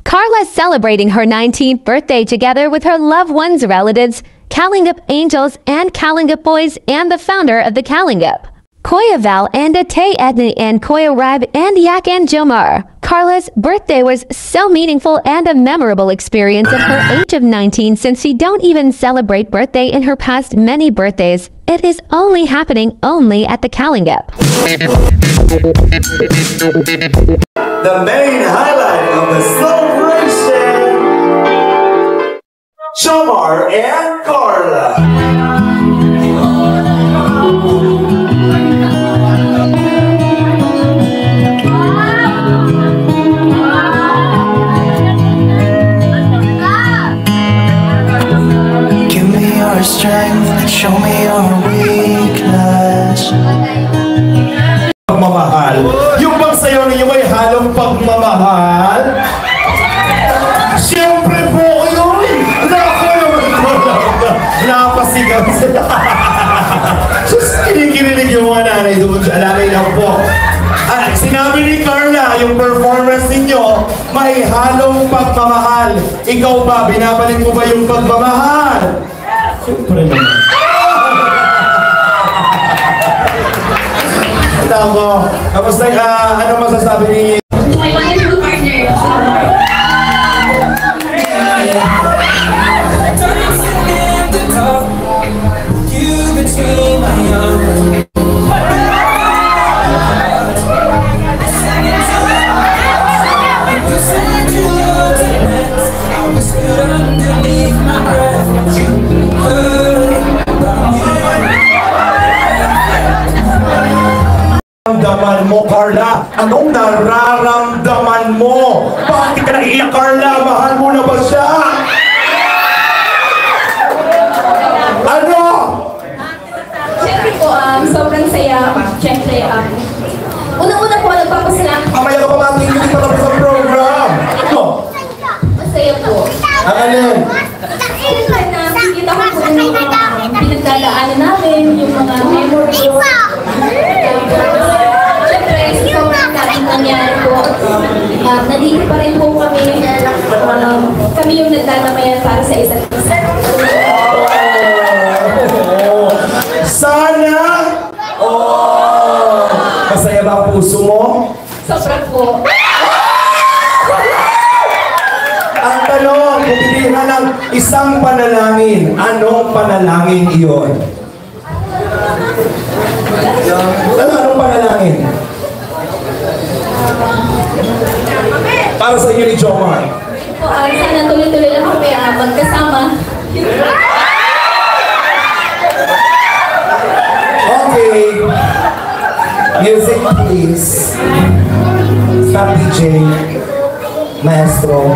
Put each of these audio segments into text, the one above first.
Carla's celebrating her 19th birthday together with her loved ones, relatives, Kalinga Angels and Kalinga Boys, and the founder of the Kalinga, Kuya Val and Tay Edney and Kuya Rab and Yak and Jomar. Carla's birthday was so meaningful and a memorable experience at her age of 19, since she don't even celebrate birthday in her past many birthdays. It is only happening only at the Kalinga. The main highlight of the celebration, Jomar and Carla. Strength, show me your weakness. Pagmamahal. Yung bang sayo ninyo may halong pagmamahal? Siyempre po yun! Napasigaw sila. Sus, kinikinig yung mga nanay doon. Alalay lang po. Sinabi ni Carla, yung performance ninyo, may halong pagmamahal. Ikaw ba, binabalik mo ba yung pagmamahal? Siyempre naman. Tama. Tapos ano masasabi ni... My wonderful partner. Nararamdaman mo, Carla? Anong nararamdaman mo? Bakit ka naiiyak, Carla? Mahal mo na ba siya? Ano? Siyempre po, sobrang saya. Siyempre, unang-una po, nagpapasalamat. Mamaya ka pa mating hindi pa tapos ang program. Ano? Masaya po. Ang alin? Siyempre, nakikita ko po yung mga pinagdadaanan namin, yung mga memories. Siyempre, sobrang daming nangyari po. Nandito pa rin po kami. Kami yung nagdadamayan para sa isa't isa. Sana! Oh! Masaya ba ang puso mo? Sobrang po. Ang tanong, kung pilihan ng isang panalangin, anong panalangin iyon? Anong panalangin? Para sa inyo ni Jomar. Sana tuloy-tuloy lang kami magkasama. Okay. Music please. Stop DJ. Maestro.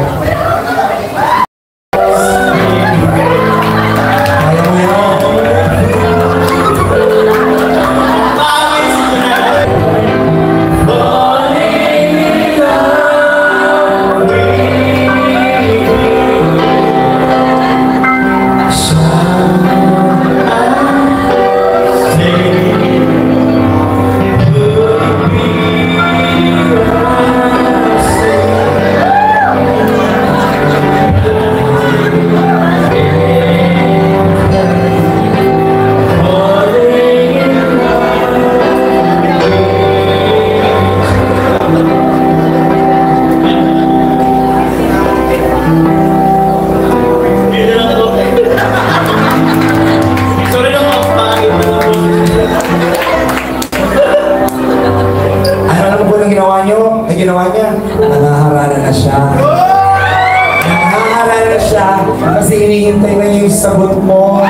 Ayaw mo yun. Ginawa niya, nangaharana na siya. Nangaharana na siya kasi hinihintay na yung sagot mo.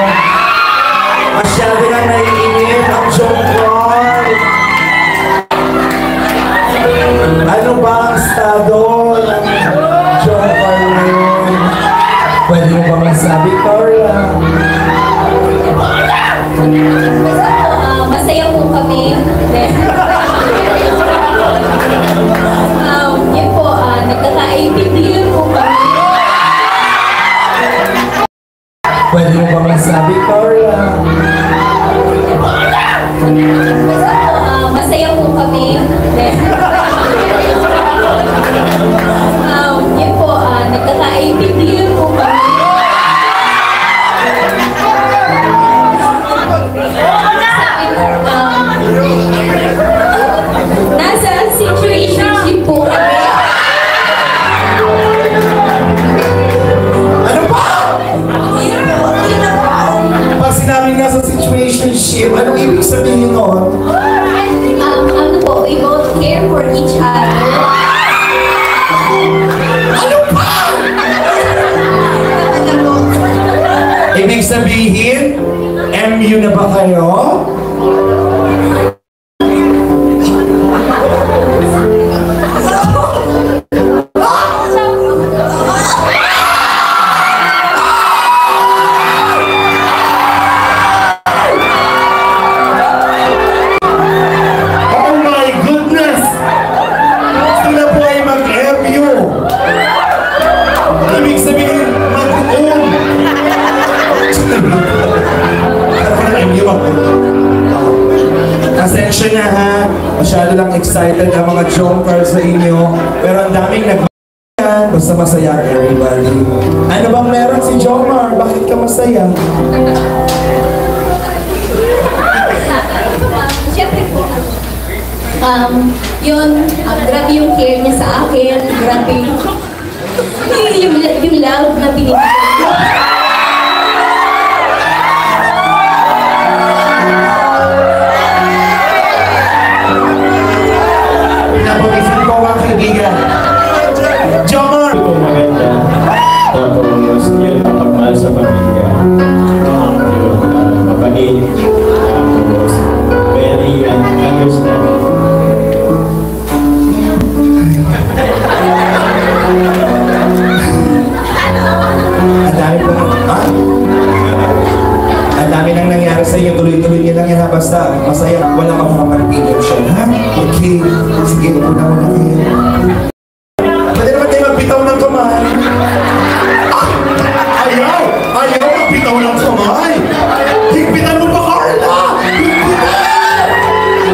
Masyado na naiinip ang Jomar. Ano ba ang estado ng Jomar ngayon? Pwede mo ba masabi, Carla? Masaya po kami. Yun po, nagkakaintindihan po kami. Pwede mo ba masabi, Carla? Masaya po kami. Yun po, Ibig sabihin, MU na ba kayo? Oh my goodness! Sila po ay mag-MU. Ibig sabihin, mag-own. Pasensya na ha, masyado lang excited ang mga jokers sa inyo, pero ang daming nag-yan, basta masaya everybody. Ano bang meron si Jomar? Bakit ka masaya? Siyempre po, grabe yung care niya sa akin, grabe yung love na binibigay ko. Pinapagisin ko ang kaibigan. Jomar! Ito maganda. Tapos yun ang pagmahal sa pamilya. Mabait. Tapos very understanding. Ang dami po ang dami nang nangyari sa inyo, tuloy-tuloy niyo lang yan ha, basta masaya, wala kang mamarpilation ha? Okay, sige, una mo na kayo. Pwede naman tayo magbitaw ng kamay. Ayaw! Ayaw magbitaw ng kamay! Higpitan mo pa, Carla! Higpitan!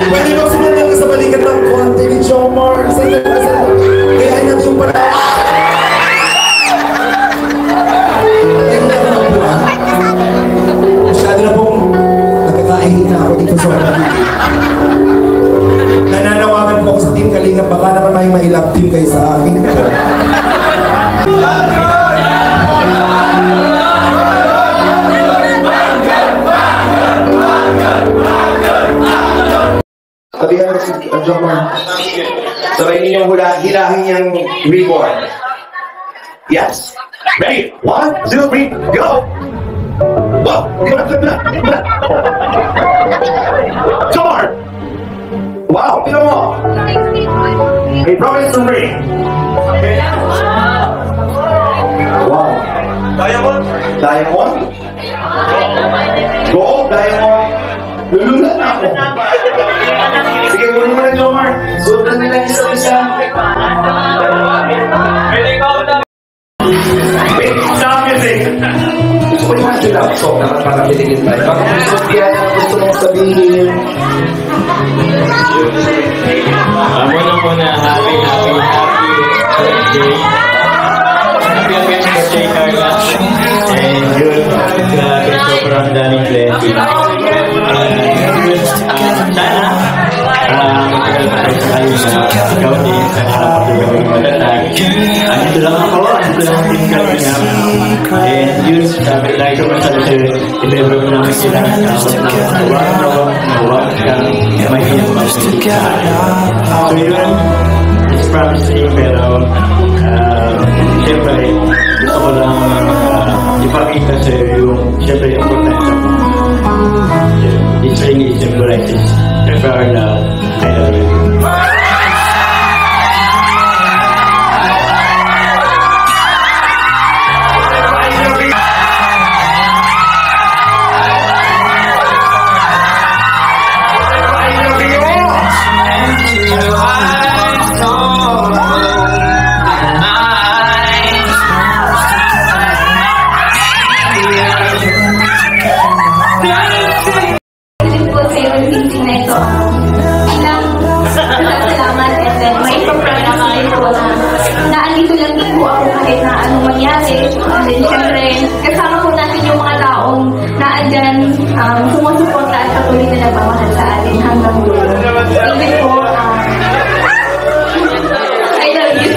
Pwede ba sumandang ka sa balikat ng konti ni Jomar? Kaya natin yung pala. Masyado na pong nakakaihina ako dito sa paligid. Nananawagan po ako sa Team Kalinga, baka naman may mailap team kayo sa akin. Sabihan mo si Jomar. Sabay ninyong hilahin niyang reborn. Yes. Ready? 1, 2, 3, go! Whoa! Jomar! Wow! Tignan mo! May promise to ring. Wow! Diamond? Diamond? Gold? Diamond? Lululat na ako. Sige, kunin mo na, Jomar. Sudan nila isa-isa. Wait, stop music! Gusto ko naman sila ang song naman para piligin tayo. Baka gusto yan ang gusto mong sabihin. Muna, happy birthday. Happy birthday, Carla. And yun, grabe, sobrang daming blessing. Sana, matagal pa tayo sa kayo na ikaw din sa harap ng gawing matatag. Andito lang ako, andito lang din kami na. And yun, sabi tayo naman sa lahat, ilero mo namin sila na nawag kang mahirap magsalita. So yun, it's promising, pero siyempre, gusto ko lang ipakita sa iyo yung siyempre yung importansya mo. It's really symbolizes our love. I love you. Naandito lang din po ako kahit na anong mangyari. And then, syempre, kasama po natin yung mga taong naandyan, sumusuporta at patuloy na nagmamahal sa atin hanggang dulo. Even po, I love you.